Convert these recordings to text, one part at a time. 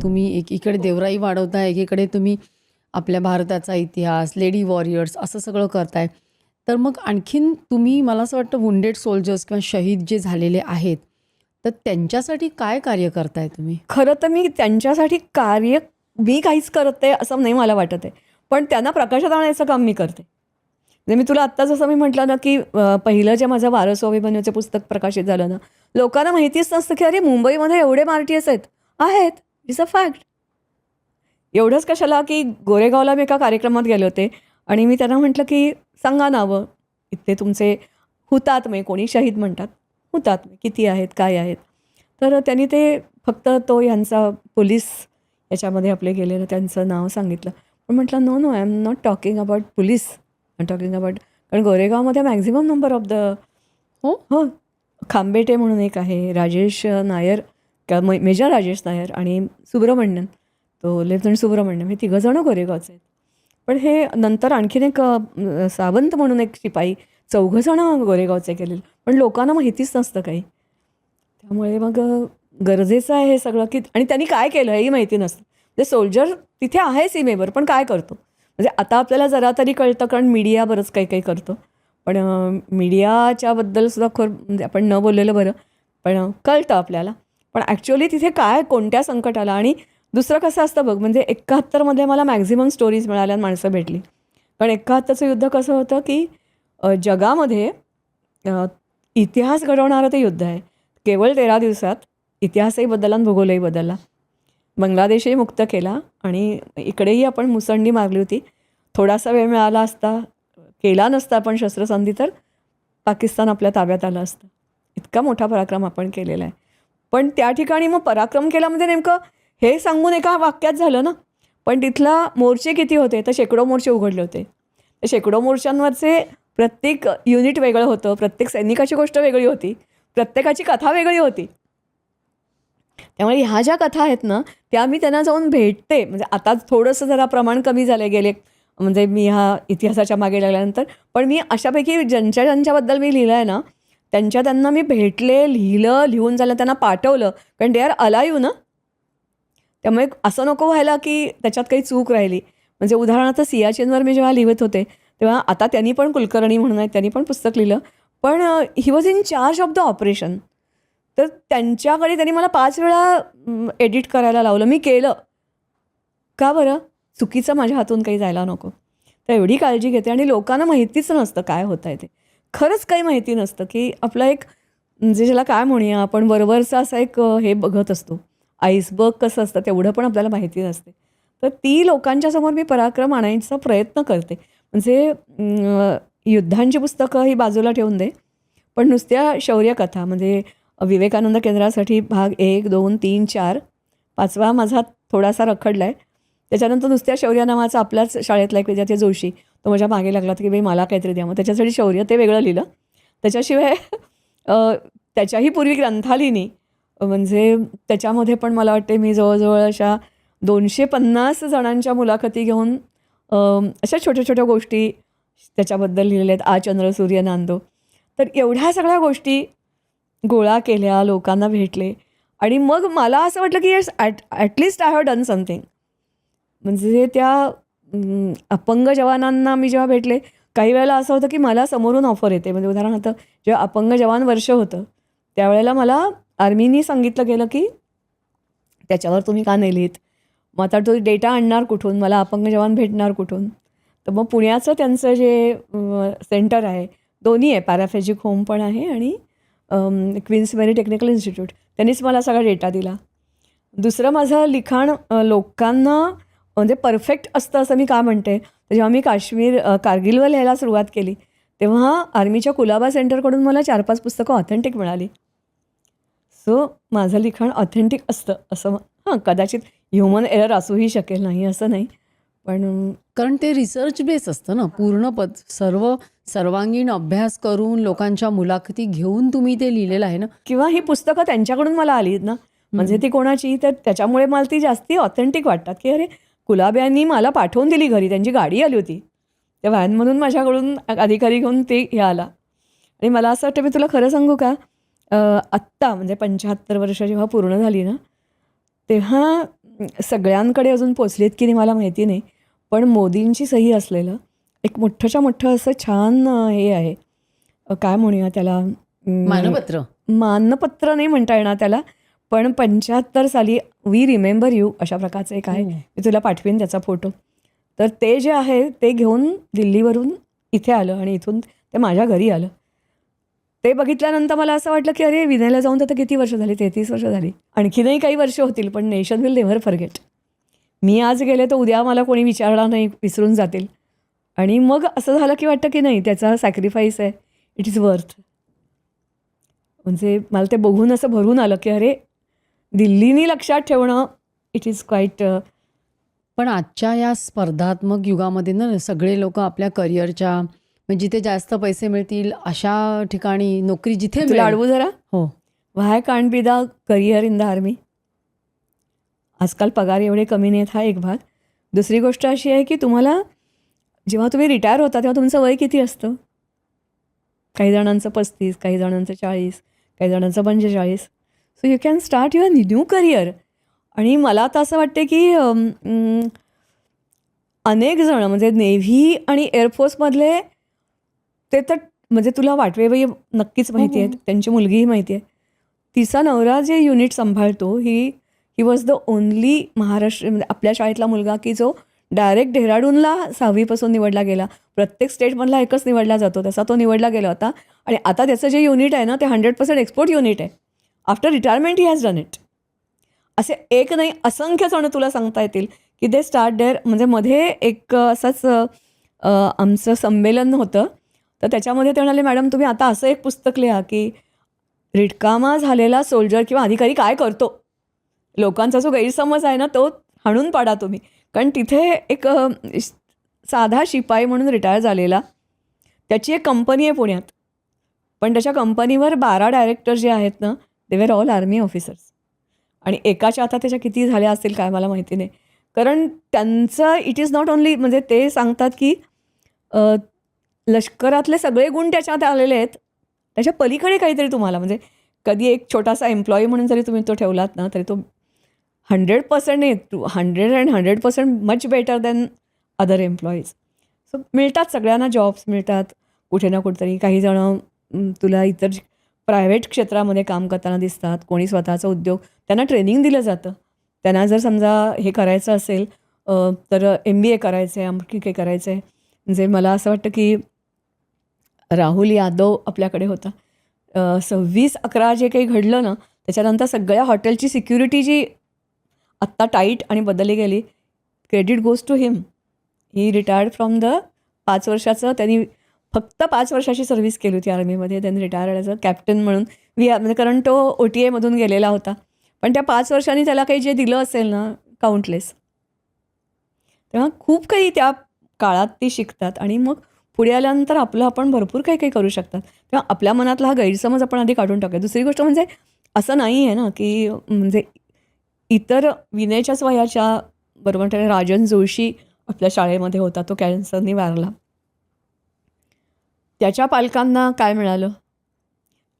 तुम्ही एकीकडे देवराई वाढवताय, एकीकडे तुम्ही आपल्या भारताचा इतिहास, लेडी वॉरियर्स असं सगळं करताय. तर मग आणखीन तुम्ही मला असं वाटतं वुंडेड सोल्जर्स किंवा शहीद जे झालेले आहेत, तर त्यांच्यासाठी काय कार्य करताय तुम्ही? खरं तर मी त्यांच्यासाठी कार्य मी काहीच करत आहे असं नाही मला वाटत आहे. पण त्यांना प्रकाशात आणायचं काम मी करते. म्हणजे मी तुला आत्ता जसं मी म्हटलं ना, की पहिलं जे माझं वारस अभिमन्यूचं पुस्तक प्रकाशित झालं ना, लोकांना माहितीच नसतं, की अरे मुंबईमध्ये एवढे मार्टियर्स आहेत. It's a fact. एवढंच कशाला, की गोरेगावला मी एका कार्यक्रमात गेले होते आणि मी त्यांना म्हटलं, की सांगा नावं इथले तुमचे हुतात्मे, कोणी शहीद म्हणतात, हुतात्मे किती आहेत, काय आहेत. तर त्यांनी ते फक्त तो यांचा पोलीस याच्यामध्ये आपले गेलेलं त्यांचं नाव सांगितलं. पण म्हटलं no I am not talking about police, I am talking about, कारण गोरेगावमध्ये मॅक्झिमम नंबर ऑफ द हो हो खांबेटे म्हणून एक आहे, राजेश नायर मेजर राजेश नायर आणि सुब्रमण्यन, तो लेफ्टनंट सुब्रमण्यम, हे तिघंजणं गोरेगावचे आहेत. पण हे नंतर आणखीन एक सावंत म्हणून एक शिपाई, चौघंजणं गोरेगावचे गेलेले. पण लोकांना माहितीच नसतं काही. त्यामुळे मग गरजेचं आहे हे सगळं, की आणि त्यांनी काय केलं हेही माहिती नसतं. म्हणजे सोल्जर तिथे आहे सीमेवर, पण काय करतो म्हणजे आता आपल्याला जरा तरी कळतं, कारण मीडिया बरंच काही काही करतं. पण मीडियाच्याबद्दल सुद्धा म्हणजे आपण न बोललेलं बरं, पण कळतं आपल्याला. पण ॲक्च्युअली तिथे काय कोणत्या संकटाला. आणि दुसरं कसं असतं बघ, म्हणजे 71मध्ये मला मॅक्झिमम स्टोरीज मिळाल्या आणि माणसं भेटली. कारण 71चं युद्ध कसं होतं, की जगामध्ये इतिहास घडवणारं ते युद्ध आहे. केवळ 13 दिवसात इतिहासही बदलला आणि भूगोलही बदलला. बांगलादेशही मुक्त केला आणि इकडेही आपण मुसंडी मारली होती. थोडासा वेळ मिळाला असता, केला नसता आपण शस्त्रसंधी, तर पाकिस्तान आपल्या ताब्यात आलं असतं. इतका मोठा पराक्रम आपण केलेला आहे. पण त्या ठिकाणी मग पराक्रम केला म्हणजे नेमकं हे सांगून एका वाक्यात झालं ना. पण तिथला मोर्चे किती होते, तर शेकडो मोर्चे उघडले होते. त्या शेकडो मोर्चांवरचे प्रत्येक युनिट वेगळं होतं, प्रत्येक सैनिकाची गोष्ट वेगळी होती, प्रत्येकाची कथा वेगळी होती. त्यामुळे ह्या ज्या कथा आहेत ना, त्या मी त्यांना जाऊन भेटते. म्हणजे आता थोडंसं जरा प्रमाण कमी झालं गेले, म्हणजे मी ह्या इतिहासाच्या मागे लागल्यानंतर. पण मी अशापैकी ज्यांच्याबद्दल मी लिहिलं आहे ना, त्यांना मी भेटले, लिहिलं, लिहून झालं, त्यांना पाठवलं. कारण दे आर अलाइव्ह ना. त्यामुळे असं नको व्हायला, की त्याच्यात काही चूक राहिली. म्हणजे उदाहरणार्थ सियाचीनवर मी जेव्हा लिहित होते, तेव्हा आता त्यांनी पण कुलकर्णी म्हणून आहेत, त्यांनी पण पुस्तक लिहिलं. पण he was in charge of the operation. तर त्यांच्याकडे त्यांनी मला 5 वेळा एडिट करायला लावलं. मी केलं. का बरं? चुकीचं माझ्या हातून काही जायला नको. तर एवढी काळजी घेते. आणि लोकांना माहितीच नसतं काय होत आहे ते. खरंच काही माहिती नसतं, की आपलं एक म्हणजे ज्याला काय म्हणूया आपण, वरवरचा असा एक हे बघत असतो. आईसबर्ग कसं असतं तेवढं पण आपल्याला माहिती नसते. तर ती लोकांच्यासमोर मी पराक्रम आणायचा प्रयत्न करते. म्हणजे युद्धांची पुस्तकं ही बाजूला ठेवून दे, पण नुसत्या शौर्यकथा म्हणजे विवेकानंद केंद्रासाठी भाग 1, 2, 3, 4, 5वा माझा थोडासा रखडला आहे. त्याच्यानंतर नुसत्या शौर्य नावाचा आपल्याच शाळेतला एक विद्यार्थी जोशी, तो माझ्या मागे लागला की बाई मला काहीतरी द्या. मग त्याच्यासाठी शौर्य ते वेगळं लिहिलं. त्याच्याशिवाय त्याच्याही पूर्वी ग्रंथालिनी, म्हणजे त्याच्यामध्ये पण मला वाटते मी जवळजवळ अशा 250 जणांच्या मुलाखती घेऊन अशा छोट्या छोट्या गोष्टी त्याच्याबद्दल लिहिलेल्या आहेत. चंद्र सूर्य नांदो. तर एवढ्या सगळ्या गोष्टी गोळा केल्या, लोकांना भेटले आणि मग मला असं वाटलं की yes at least I have done something. म्हणजे त्या अपंग जवानांना मी जेव्हा भेटले, काही वेळेला असं होतं की मला समोरून ऑफर येते. म्हणजे उदाहरणार्थ जेव्हा अपंग जवान वर्ष होतं त्यावेळेला मला आर्मीनी सांगितलं गेलं की त्याच्यावर तुम्ही का नाही लिहित. मग आता तो डेटा आणणार कुठून, मला अपंग जवान भेटणार कुठून. तर मग पुण्याचं त्यांचं जे सेंटर आहे, दोन्ही आहे, पॅराफेजिक होम पण आहे आणि क्वीन्स मेरी टेक्निकल इन्स्टिट्यूट, त्यांनीच मला सगळा डेटा दिला. दुसरं माझं लिखाण लोकांना म्हणजे परफेक्ट असतं असं मी का म्हणते, तर जेव्हा मी कारगिलवर लिहायला सुरुवात केली तेव्हा आर्मीच्या कुलाबा सेंटरकडून मला 4-5 पुस्तकं ऑथेंटिक मिळाली. सो माझं लिखाण ऑथेंटिक असतं असं कदाचित ह्युमन एरर असूही शकेल, नाही असं नाही. पण कारण ते रिसर्च बेस असतं ना पूर्ण सर्वांगीण अभ्यास करून लोकांच्या मुलाखती घेऊन तुम्ही ते लिहिलेलं आहे ना. किंवा ही पुस्तकं त्यांच्याकडून मला आली ना, म्हणजे ती कोणाची, तर त्याच्यामुळे मला ती जास्ती ऑथेंटिक वाटतात. की अरे कुलाब्यांनी मला पाठवून दिली घरी, त्यांची गाडी आली होती, त्या व्हॅनमधून माझ्याकडून अधिकारी घेऊन ते हे आला. आणि मला असं वाटतं, मी तुला खरं सांगू का, आत्ता म्हणजे 75 वर्ष जेव्हा पूर्ण झाली ना, तेव्हा सगळ्यांकडे अजून पोचलीत की नाही मला माहिती नाही, पण मोदींची सही असलेलं एक मोठंच्या मोठं असं छान हे आहे, काय म्हणूया त्याला, मानपत्र. मानपत्र नाही म्हणता येणार त्याला, पण 75 साली वी रिमेंबर यू अशा प्रकारचं एक आहे. हो. मी तुला पाठवीन त्याचा फोटो. तर ते जे आहे ते घेऊन दिल्लीवरून इथे आलं आणि इथून ते माझ्या घरी आलं. ते बघितल्यानंतर मला असं वाटलं की अरे विनयला जाऊन तर किती वर्ष झाली, 33 वर्ष झाली, आणखीनही काही वर्ष होतील, पण नेशन विल नेव्हर फॉरगेट. मी आज गेले तर उद्या मला कोणी विचारणार नाही, विसरून जातील. आणि मग असं झालं की वाटतं की नाही त्याचा सॅक्रिफाईस आहे, इट इज वर्थ. म्हणजे मला ते बघून असं भरून आलं की अरे दिल्लीनी लक्षात ठेवणं इट इज क्वाईट. पण आजच्या या स्पर्धात्मक युगामध्ये ना सगळे लोक आपल्या करिअरच्या म्हणजे जिथे जास्त पैसे मिळतील अशा ठिकाणी नोकरी जिथे तुला मिळेल. अडवू जरा, हो. Why can't be the career in the army. आजकाल पगार एवढे कमी नाहीत, हा एक भाग. दुसरी गोष्ट अशी आहे की तुम्हाला जेव्हा तुम्ही रिटायर होता तेव्हा तुमचं वय किती असतं? काही जणांचं 35, काही जणांचं 40, काही जणांचं 45. So you can start your new career. आणि मला तर असं वाटते की अनेक जण म्हणजे नेव्ही आणि एअरफोर्समधले ते तर म्हणजे तुला वाटवेबाई नक्कीच माहिती आहेत, त्यांची मुलगीही माहिती आहे. तिचा नवरा जे युनिट सांभाळतो he was the only Maharashtra म्हणजे आपल्या शाळेतला मुलगा की जो डायरेक्ट डेहराडूनला 6वीपासून निवडला गेला. प्रत्येक स्टेटमधला एकच निवडला जातो, तसा तो निवडला गेला होता. आणि आता त्याचं जे युनिट आहे ना ते 100% एक्सपोर्ट युनिट आहे. After retirement he has done it. असे एक नाही असंख्य जण तुला सांगता येतील की दे स्टार्ट देअर. म्हणजे मध्ये एक असंच आमचं संमेलन होतं, तर त्याच्यामध्ये ते म्हणाले मॅडम तुम्ही आता असं एक पुस्तक लिहा की रिकामा झालेला सोल्जर किंवा अधिकारी काय करतो. लोकांचा जो गैरसमज आहे ना तो हाणून पाडा तुम्ही. कारण तिथे एक साधा शिपाई म्हणून रिटायर झालेला, त्याची एक कंपनी आहे पुण्यात, पण त्याच्या कंपनीवर 12 डायरेक्टर जे आहेत ना they were all army officers. आणि एकाच्या आता त्याच्या किती झाल्या असतील काय मला माहिती नाही. कारण त्यांचं इट इज नॉट ओनली म्हणजे ते सांगतात की लष्करातले सगळे गुण त्याच्यात आलेले आहेत, त्याच्या पलीकडे काहीतरी तुम्हाला म्हणजे कधी एक छोटासा एम्प्लॉई म्हणून जरी तुम्ही तो ठेवलात ना तरी तो 100% नाही, 100% much better than other employees. So मिळतात सगळ्यांना जॉब्स मिळतात कुठे ना कुठेतरी. काही जणं तुला इतर प्रायव्हेट क्षेत्रामध्ये काम करताना दिसतात, कोणी स्वतःचा उद्योग, त्यांना ट्रेनिंग दिलं जातं. त्यांना जर समजा हे करायचं असेल तर MBA करायचं आहे, आणखी काही करायचं आहे. म्हणजे मला असं वाटतं की राहुल यादव आपल्याकडे होता, 26/11 जे काही घडलं ना त्याच्यानंतर सगळ्या हॉटेलची सिक्युरिटी जी आत्ता टाईट आणि बदलली गेली, credit goes to him. He retired from the 5 वर्षाचं त्यांनी फक्त 5 वर्षाची सर्व्हिस केली होती आर्मीमध्ये. त्यांनी रिटायर्ड ॲज अ कॅप्टन म्हणून म्हणजे कारण तो OTA गेलेला होता, पण त्या 5 वर्षांनी त्याला काही जे दिलं असेल ना काउंटलेस. तेव्हा खूप काही त्या काळात ती शिकतात आणि मग पुढे आल्यानंतर आपलं आपण भरपूर काही काही करू शकतात. तेव्हा आपल्या मनातला हा गैरसमज आपण आधी काढून टाकूया. दुसरी गोष्ट म्हणजे असं नाही आहे ना की म्हणजे इतर विनयच्याच वयाच्या बरोबर त्याने राजन जोशी आपल्या शाळेमध्ये होता, तो कॅन्सरनी वारला. त्याच्या पालकांना काय मिळालं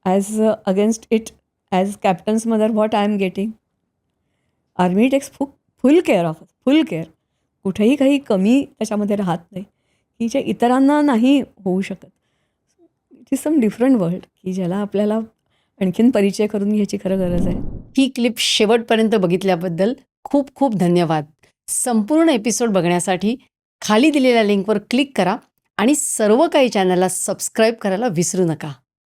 as against it as captain's mother what I am getting. Army takes full care of full care. कुठेही काही कमी त्याच्यामध्ये राहत नाही की जे इतरांना नाही होऊ शकत. It is some different world की ज्याला आपल्याला आणखीन परिचय करून घ्यायची खरं गरज आहे. ही क्लिप शेवटपर्यंत बघितल्याबद्दल खूप खूप धन्यवाद. संपूर्ण एपिसोड बघण्यासाठी खाली दिलेल्या लिंकवर क्लिक करा आणि सर्व काही चॅनलला सबस्क्राईब करायला विसरू नका.